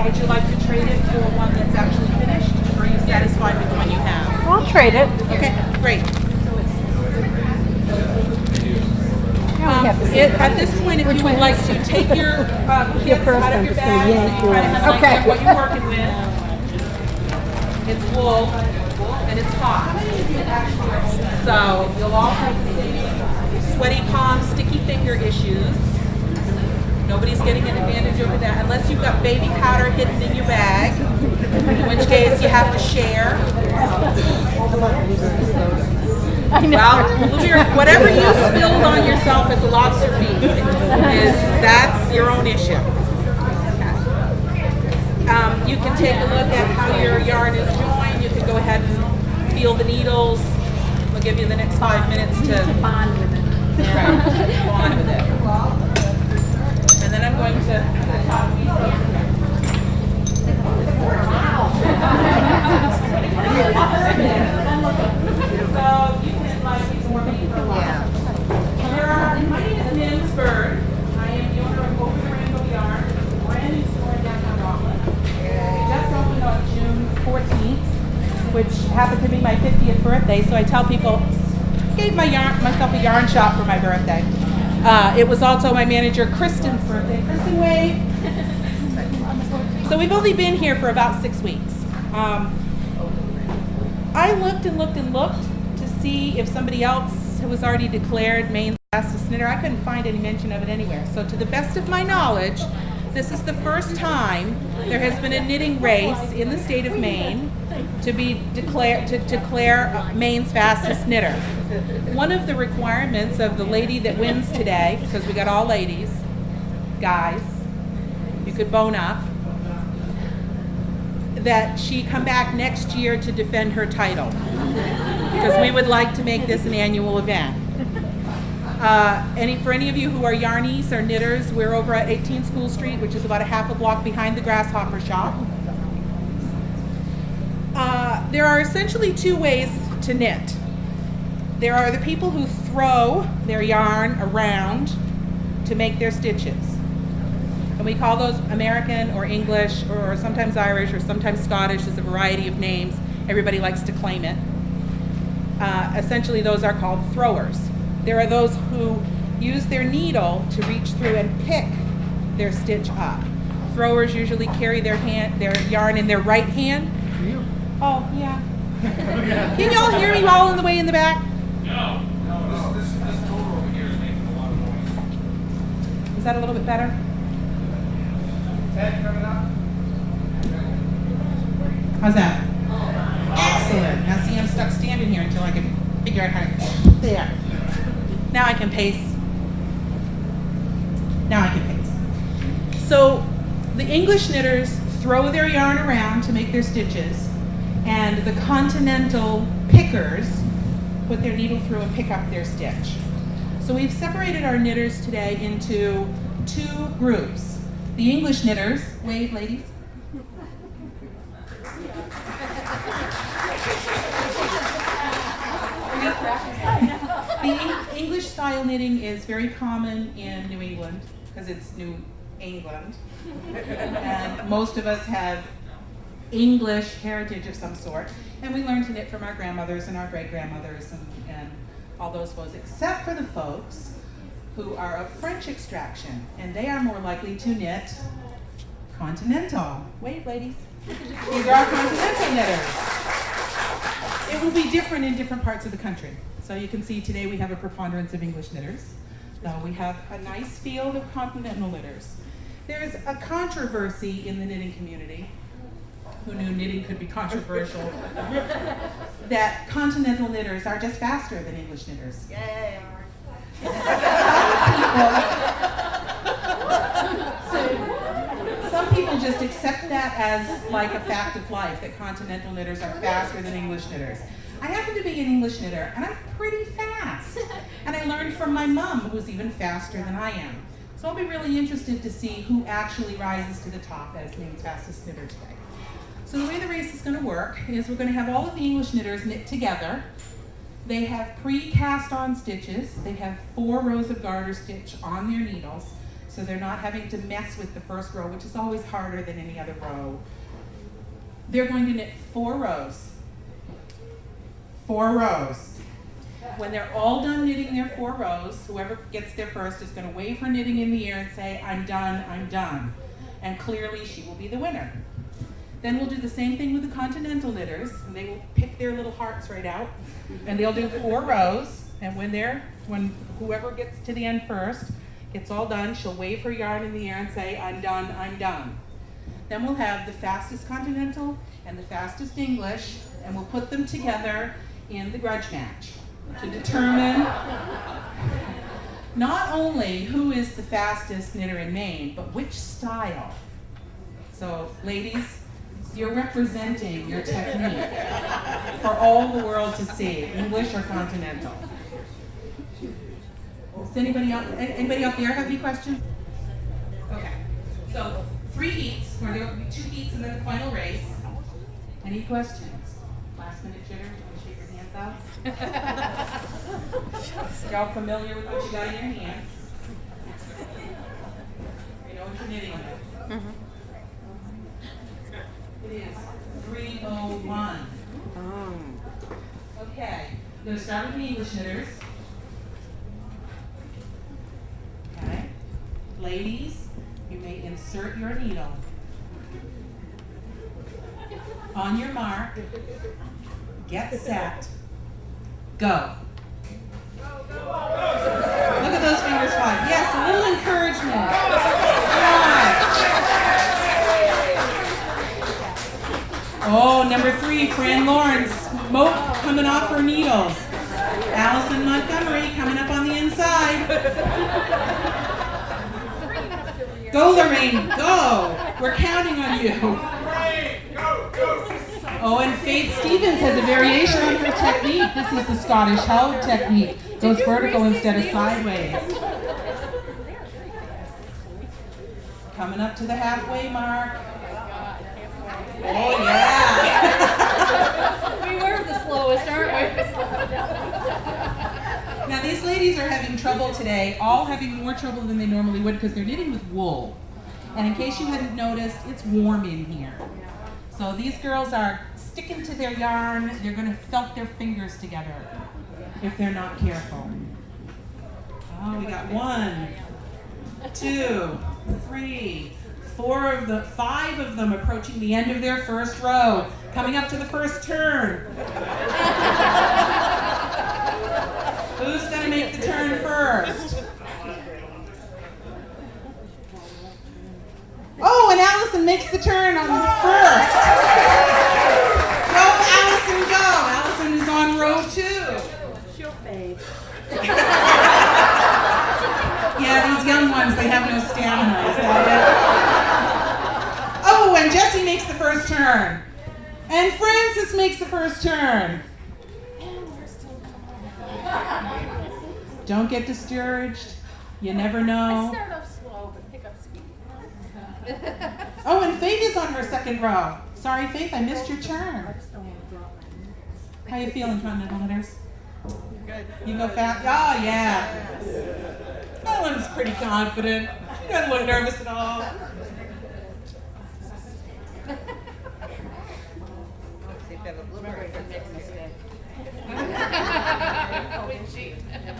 Would you like to trade it for one that's actually finished, or are you satisfied with the one you have? I'll trade it. Okay, great. At this point, if you would like to take your kids out of your bag, so you kind of have an idea what you're working with. It's wool, and it's hot. So you'll all have the same sweaty palm, sticky finger issues. Nobody's getting an advantage over that, unless you've got baby powder hidden in your bag, in which case you have to share. Well, whatever you spilled on yourself at the lobster feed that's your own issue. You can take a look at how your yarn is joined. You can go ahead and feel the needles. We'll give you the next 5 minutes to bond with it. Right, bond with it. And then I'm going to top these up. So you can like these more people. My name is Maine Bird. I am the owner of Over the Rainbow Yarn, a brand new store in downtown Rockland. We just opened on June 14th, which happened to be my 50th birthday. So I tell people, gave myself a yarn shop for my birthday. It was also my manager Kristen's birthday. Kristen, wave. So we've only been here for about 6 weeks. I looked and looked and looked to see if somebody else was already declared Maine's fastest knitter. I couldn't find any mention of it anywhere. So to the best of my knowledge, this is the first time there has been a knitting race in the state of Maine to declare Maine's fastest knitter. One of the requirements of the lady that wins today, because we got all ladies, guys, you could bone up, that she come back next year to defend her title, because we would like to make this an annual event. For any of you who are yarnies or knitters, we're over at 18 School Street, which is about a half a block behind the Grasshopper shop. There are essentially two ways to knit. There are the people who throw their yarn around to make their stitches. And we call those American or English or sometimes Irish or sometimes Scottish. There's a variety of names. Everybody likes to claim it. Essentially, those are called throwers. There are those who use their needle to reach through and pick their stitch up. Throwers usually carry their yarn in their right hand. Oh, yeah. Can y'all hear me all the way in the back? No. This total over here is making a lot of noise. Is that a little bit better? Ted, coming up. How's that? Excellent. Now see, I'm stuck standing here until I can figure out how to... There. Now I can pace. So the English knitters throw their yarn around to make their stitches, and the continental pickers put their needle through and pick up their stitch. So we've separated our knitters today into two groups. The English knitters, wave ladies. The English style knitting is very common in New England because it's New England. And most of us have English heritage of some sort. And we learned to knit from our grandmothers and our great-grandmothers and all those folks, except for the folks who are of French extraction. And they are more likely to knit continental. Wave, ladies. These are our continental knitters. It will be different in different parts of the country. So you can see today we have a preponderance of English knitters. Though we have a nice field of continental knitters. There's a controversy in the knitting community. Who knew knitting could be controversial? That continental knitters are just faster than English knitters. Yeah, they are. Some people just accept that as like a fact of life, that continental knitters are faster than English knitters. I happen to be an English knitter, and I'm pretty fast. And I learned from my mom, who's even faster than I am. So I'll be really interested to see who actually rises to the top as Maine's fastest knitter today. So the way the race is going to work is we're going to have all of the English knitters knit together. They have pre-cast on stitches. They have 4 rows of garter stitch on their needles. so they're not having to mess with the first row, which is always harder than any other row. They're going to knit 4 rows. 4 rows. When they're all done knitting their 4 rows, whoever gets there first is going to wave her knitting in the air and say, I'm done, I'm done. And clearly she will be the winner. Then we'll do the same thing with the continental knitters, and they will pick their little hearts right out, and they'll do 4 rows, and when whoever gets to the end first gets all done, she'll wave her yarn in the air and say, I'm done, I'm done. Then we'll have the fastest continental and the fastest English, and we'll put them together in the grudge match to determine not only who is the fastest knitter in Maine, but which style. So ladies, you're representing your technique for all the world to see, English or continental. Does anybody out there have any questions? Okay, so 3 heats, where there will be 2 heats and then the final race. Any questions? Last minute jitter, do you want to shake your hands out? Y'all familiar with what you got in your hands? You know what you're knitting with. Mm-hmm. It is 301. Okay, I'm going to start with the English knitters. Okay, ladies, you may insert your needle. On your mark, get set, go. Look at those fingers fly. Yes, a little encouragement. Come on. Oh, number 3, Fran Lawrence, smoke coming off her needles. Allison Montgomery coming up on the inside. Go, Lorraine, go. We're counting on you. Oh, and Faith Stevens has a variation on her technique. This is the Scottish held technique. Goes vertical instead of sideways. Coming up to the halfway mark. Oh, yeah. We were the slowest, aren't we? Now, these ladies are having trouble today, all having more trouble than they normally would because they're knitting with wool. And in case you hadn't noticed, it's warm in here. So these girls are sticking to their yarn. They're going to felt their fingers together if they're not careful. Oh, we got 1, 2, 3, 5 of them approaching the end of their first row, coming up to the first turn. Who's going to make the turn first? Oh, and Allison makes the turn on the first. Go, Allison, go. Allison is on row 2. She'll fade. Yeah, these young ones, they have no stamina. Is that it? Oh, and Jessie makes the first turn. And Frances makes the first turn. Don't get discouraged. You never I know. start off slow, but pick up speed. Oh, and Faith is on her second row. Sorry, Faith, I missed your turn. How you feeling, continental knitters? Good. You go fast? Oh, yeah. That one's pretty confident. She doesn't look nervous at all.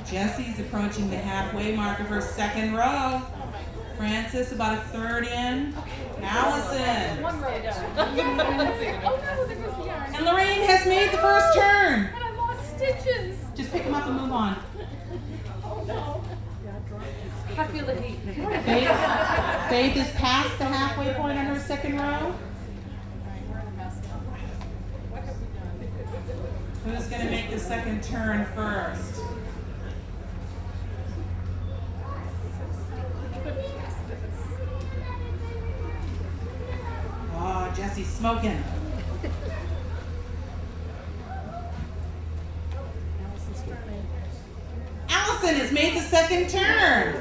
Jessie's approaching the halfway mark of her second row. Frances about a third in. Allison. One row down. Oh no, there goes the yarn. And Lorraine has made the first turn. And I lost stitches. Just pick them up and move on. Oh no. I feel the heat. Faith is past the halfway point on her second row. Who's going to make the second turn first? Oh, Jessie's smoking. Allison has made the second turn.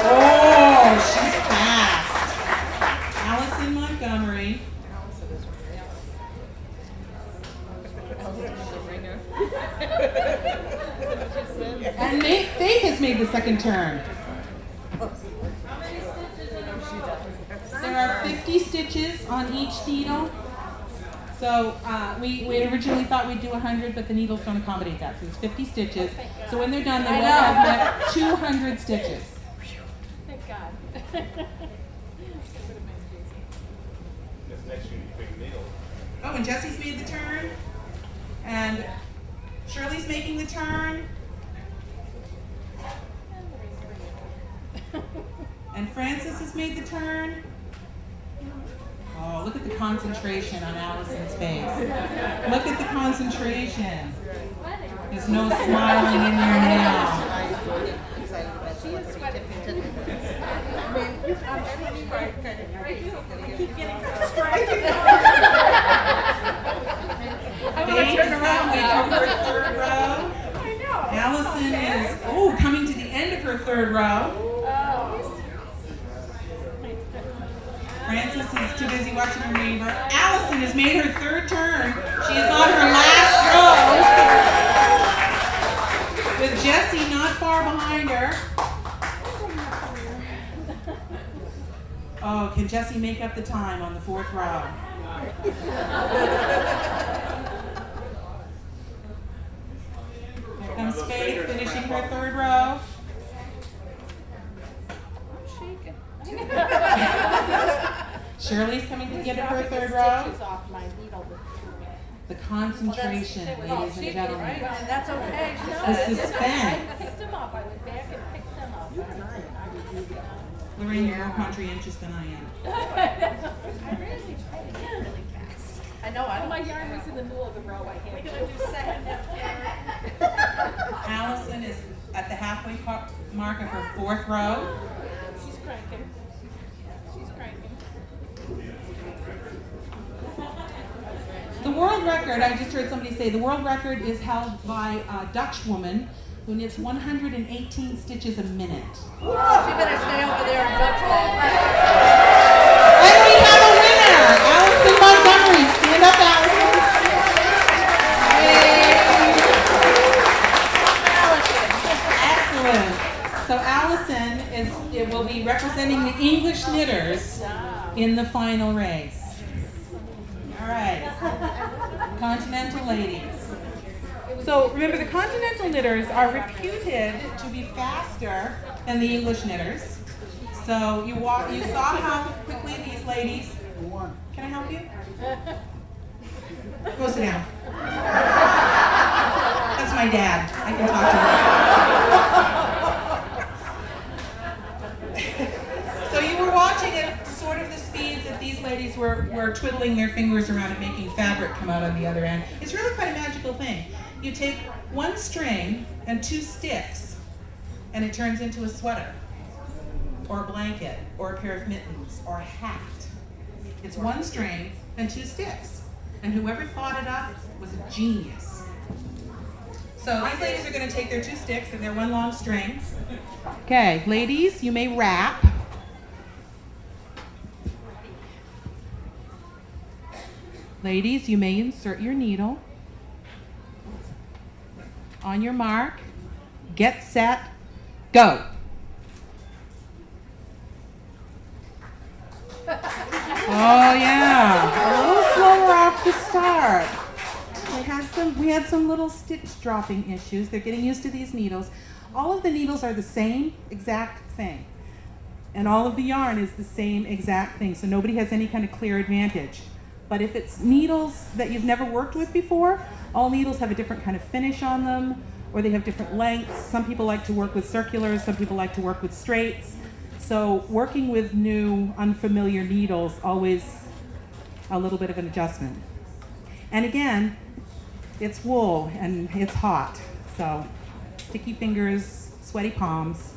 Oh, she's fast. Allison Montgomery. And Faith has made the second turn. 50 stitches on each needle. So we originally thought we'd do 100, but the needles don't accommodate that. So it's 50 stitches. So when they're done, they will have met 200 stitches. Thank God. Next year, you big needle. Oh, and Jesse's made the turn. And Shirley's making the turn. And Francis has made the turn. Oh, look at the concentration on Allison's face. Look at the concentration. There's no smiling in there now. She is sweating. I keep getting distracted. I want to turn around now. Her third row. I know. Allison is coming to the end of her third row. Frances is too busy watching her neighbor. Allison has made her third turn. She is on her last row with Jessie not far behind her. Oh, can Jessie make up the time on the fourth row? Here comes Faith finishing her third row. Shirley's coming to the end of her third row. The concentration, ladies and gentlemen. And that's okay. The suspense. I picked them up. I went back and picked them up. Lorraine, you're more conscientious than I am. I really tried to get really fast. I know. My yarn was in the middle of the row. I had to do second. Allison is at the halfway mark of her fourth row. She's cranking. She's cranking. The world record, I just heard somebody say, the world record is held by a Dutch woman who knits 118 stitches a minute. She better stay over there and Dutch ball. And we have a winner, Allison Montgomery. Stand up, Allison. Excellent. So Allison will be representing the English knitters in the final race. All right, Continental ladies. So remember, the Continental knitters are reputed to be faster than the English knitters. So you saw how quickly these ladies. Can I help you? Go sit down. That's my dad. I can talk to him. So you were watching at sort of the speeds that these ladies were twiddling their fingers around and making fabric come out on the other end. It's really quite a magical thing. You take one string and two sticks, and it turns into a sweater, or a blanket, or a pair of mittens, or a hat. It's one string and two sticks. And whoever thought it up was a genius. So these ladies are going to take their two sticks and their one long string. Okay, ladies, you may wrap. Ladies, you may insert your needle. On your mark, get set, go. Oh yeah, a little slower off the start. We had some little stitch dropping issues. They're getting used to these needles. All of the needles are the same exact thing. And all of the yarn is the same exact thing, so nobody has any kind of clear advantage. But if it's needles that you've never worked with before, all needles have a different kind of finish on them, or they have different lengths. Some people like to work with circulars, some people like to work with straights. So working with new, unfamiliar needles, always a little bit of an adjustment. And again, it's wool and it's hot, so sticky fingers, sweaty palms.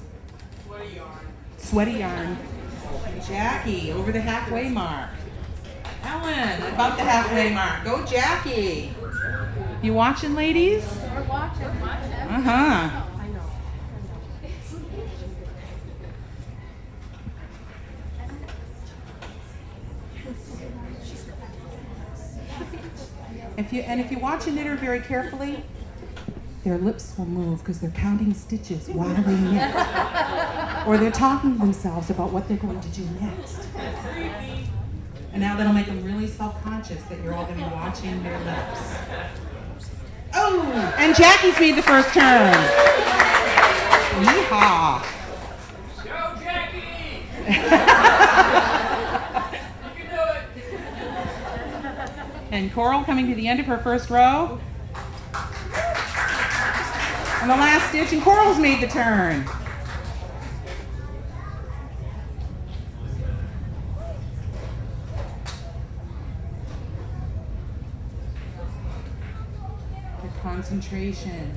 Sweaty yarn. Sweaty yarn. Jackie, over the halfway mark. Ellen, about the halfway mark. Go, Jackie. You watching, ladies? We're watching. Uh-huh. I know. If you watch a knitter very carefully, their lips will move because they're counting stitches while they knit. Or they're talking to themselves about what they're going to do next. And now that'll make them really self-conscious that you're all going to be watching their lips. Oh, and Jackie's made the first turn. Yeehaw. Go, Jackie! You can do it! And Coral coming to the end of her first row. On the last stitch, and Coral's made the turn. Concentration.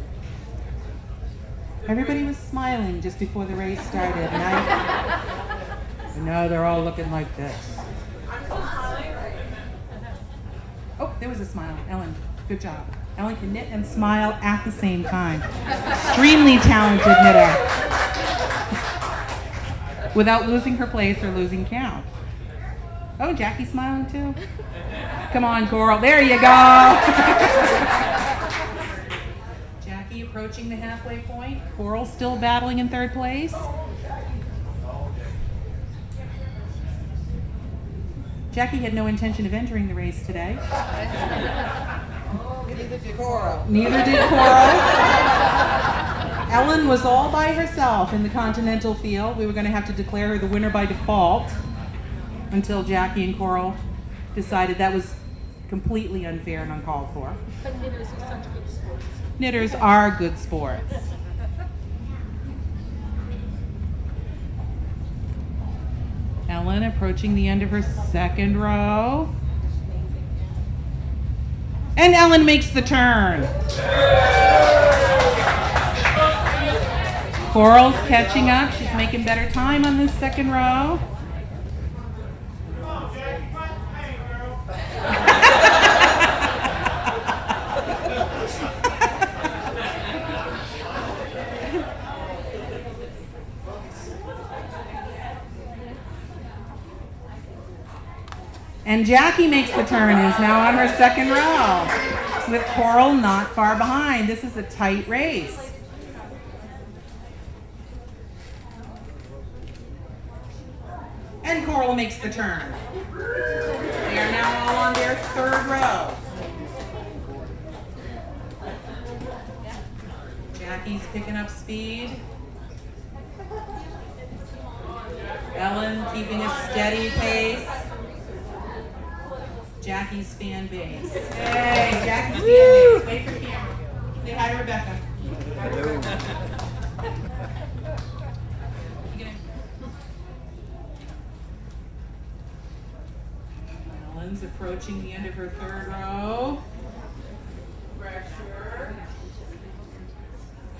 Everybody was smiling just before the race started, and now they're all looking like this. Oh, there was a smile. Ellen, good job. Ellen can knit and smile at the same time. Extremely talented knitter. Without losing her place or losing count. Oh, Jackie's smiling too. Come on, Coral. There you go. Jackie approaching the halfway point. Coral still battling in third place. Jackie had no intention of entering the race today. Neither did Coral. Neither did Coral. Ellen was all by herself in the continental field. We were going to have to declare her the winner by default until Jackie and Coral decided that was completely unfair and uncalled for. But knitters are such good sports. Knitters are good sports. Ellen approaching the end of her second row. And Ellen makes the turn. Coral's catching up. She's making better time on this second row. And Jackie makes the turn and is now on her second row, with Coral not far behind. This is a tight race. And Coral makes the turn. They are now all on their third row. Jackie's picking up speed. Ellen keeping a steady pace. Jackie's fan base. Hey, Jackie's fan base. Wait for camera. Say hi to Rebecca. Hello. Ellen's approaching the end of her third row. Pressure.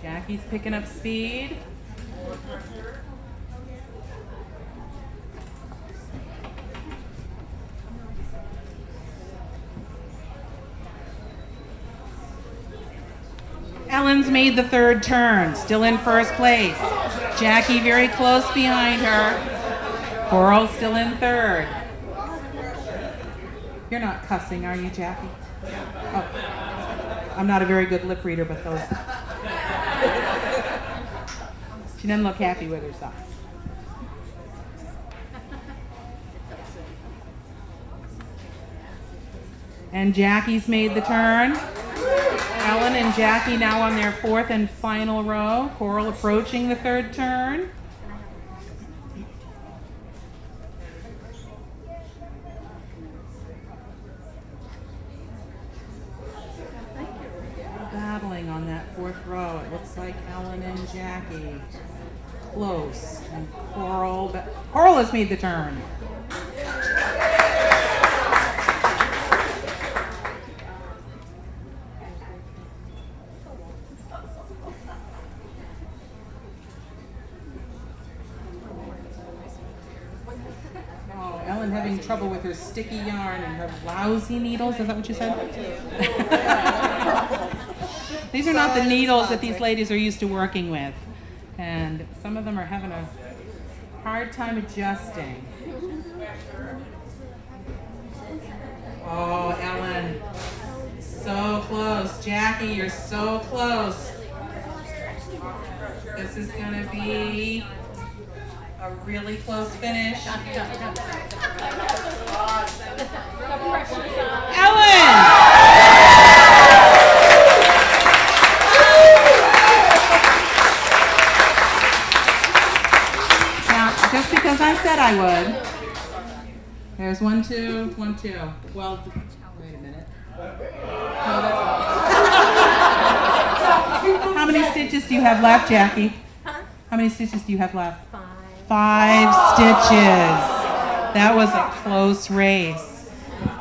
Jackie's picking up speed. More pressure. Ellen's made the third turn, still in first place. Jackie very close behind her. Coral still in third. You're not cussing, are you, Jackie? Oh, I'm not a very good lip reader, but those. She doesn't look happy with herself. And Jackie's made the turn. Ellen and Jackie now on their fourth and final row. Coral approaching the third turn. Battling on that fourth row. It looks like Ellen and Jackie close. And Coral has made the turn. Having trouble with her sticky yarn and her lousy needles. Is that what you said? These are not the needles that these ladies are used to working with. And some of them are having a hard time adjusting. Oh, Ellen. So close. Jackie, you're so close. This is going to be a really close finish. I would. There's 1, 2, 1, 2. Well, wait a minute. No, that's How many stitches do you have left, Jackie? How many stitches do you have left? 5 stitches. That was a close race.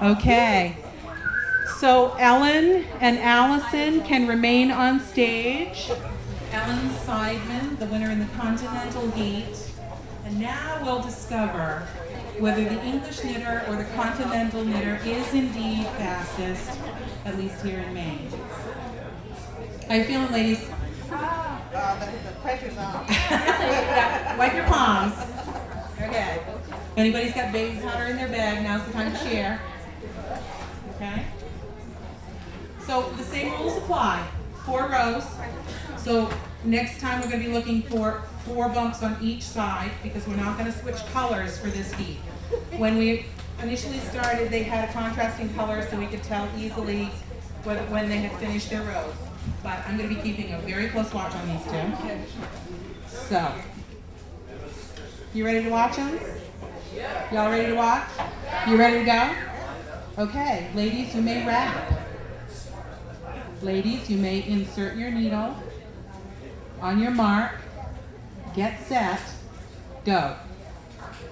Okay. So Ellen and Allison can remain on stage. Ellen Seidman, the winner in the Continental Heat. And now we'll discover whether the English knitter or the Continental knitter is indeed fastest, at least here in Maine. How you feeling, ladies? The pressure's on. Wipe your palms. Okay. If anybody's got baby powder in their bag, now's the time to share. Okay? So the same rules apply. 4 rows. So next time we're going to be looking for 4 bumps on each side because we're not going to switch colors for this heat. When we initially started, they had a contrasting color so we could tell easily when they had finished their rows. But I'm going to be keeping a very close watch on these 2. So, you ready to watch them? Y'all ready to watch? You ready to go? Okay, ladies, you may wrap. Ladies, you may insert your needle. On your mark, get set, go.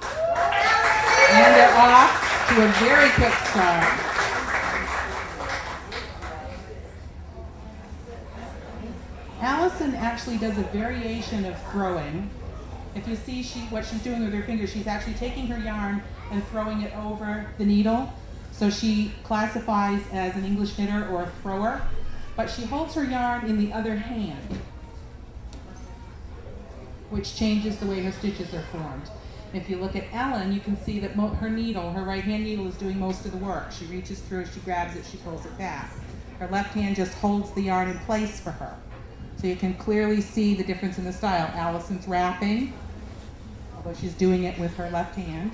And they're off to a very quick start. Allison actually does a variation of throwing. If you see what she's doing with her fingers, she's actually taking her yarn and throwing it over the needle. So she classifies as an English knitter or a thrower, but she holds her yarn in the other hand, which changes the way her stitches are formed. If you look at Ellen, you can see that her needle, her right hand needle, is doing most of the work. She reaches through, she grabs it, she pulls it back. Her left hand just holds the yarn in place for her. So you can clearly see the difference in the style. Allison's wrapping, although she's doing it with her left hand.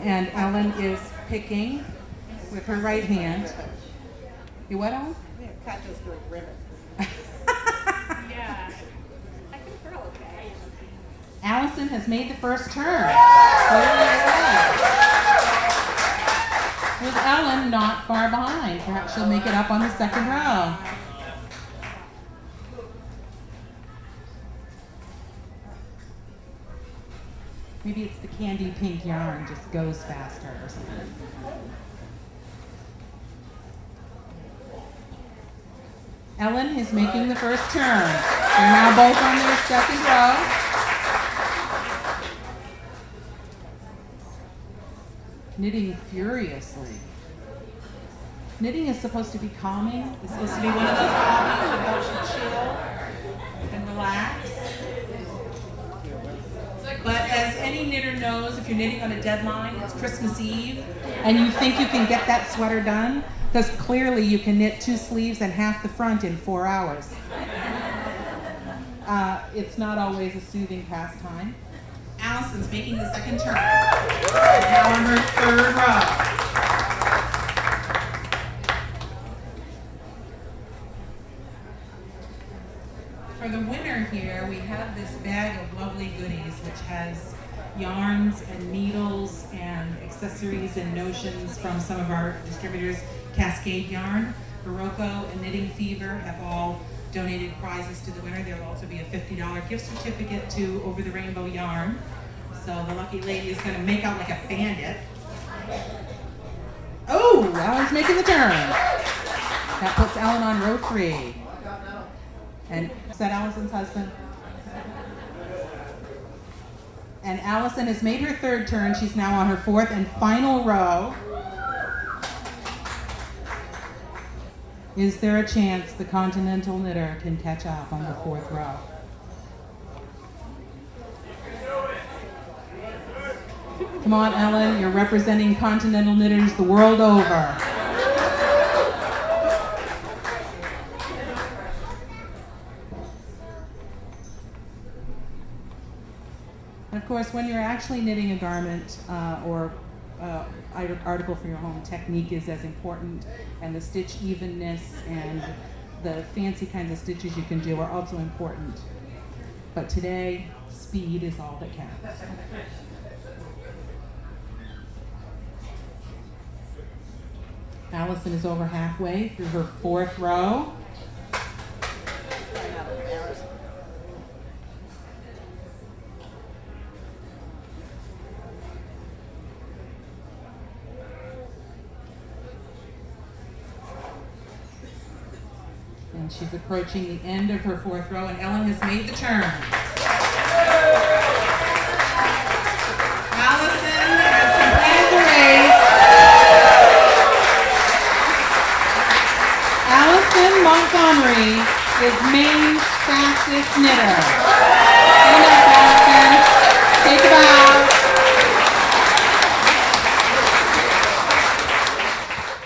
And Ellen is picking with her right hand. You what, Ellen? Cut this to a ribbon. Yeah. I can throw okay. Allison has made the first turn. With Ellen not far behind. Perhaps she'll make it up on the second row. Maybe it's the candy pink yarn just goes faster or something. Ellen is making the first turn. They're now both on their second row. Knitting furiously. Knitting is supposed to be calming. It's supposed to be one of those hobbies that helps you chill and relax. But as any knitter knows, if you're knitting on a deadline, it's Christmas Eve, and you think you can get that sweater done, because clearly you can knit 2 sleeves and half the front in 4 hours. It's not always a soothing pastime. Allison's making the second turn. Now on her third row. For the winner here, we have this bag of lovely goodies, which has yarns and needles and accessories and notions from some of our distributors. Cascade Yarn, Barocco, and Knitting Fever have all donated prizes to the winner. There will also be a $50 gift certificate to Over the Rainbow Yarn. So the lucky lady is going to make out like a bandit. Oh, Ellen's making the turn. That puts Ellen on row 3. And is that Allison's husband? And Allison has made her third turn. She's now on her 4th and final row. Is there a chance the Continental knitter can catch up on the 4th row? Come on, Ellen, you're representing Continental knitters the world over. And of course, when you're actually knitting a garment or article for your home, technique is as important, and the stitch evenness and the fancy kinds of stitches you can do are also important. But today, speed is all that counts. Allison is over halfway through her 4th row. And she's approaching the end of her 4th row, and Ellen has made the turn.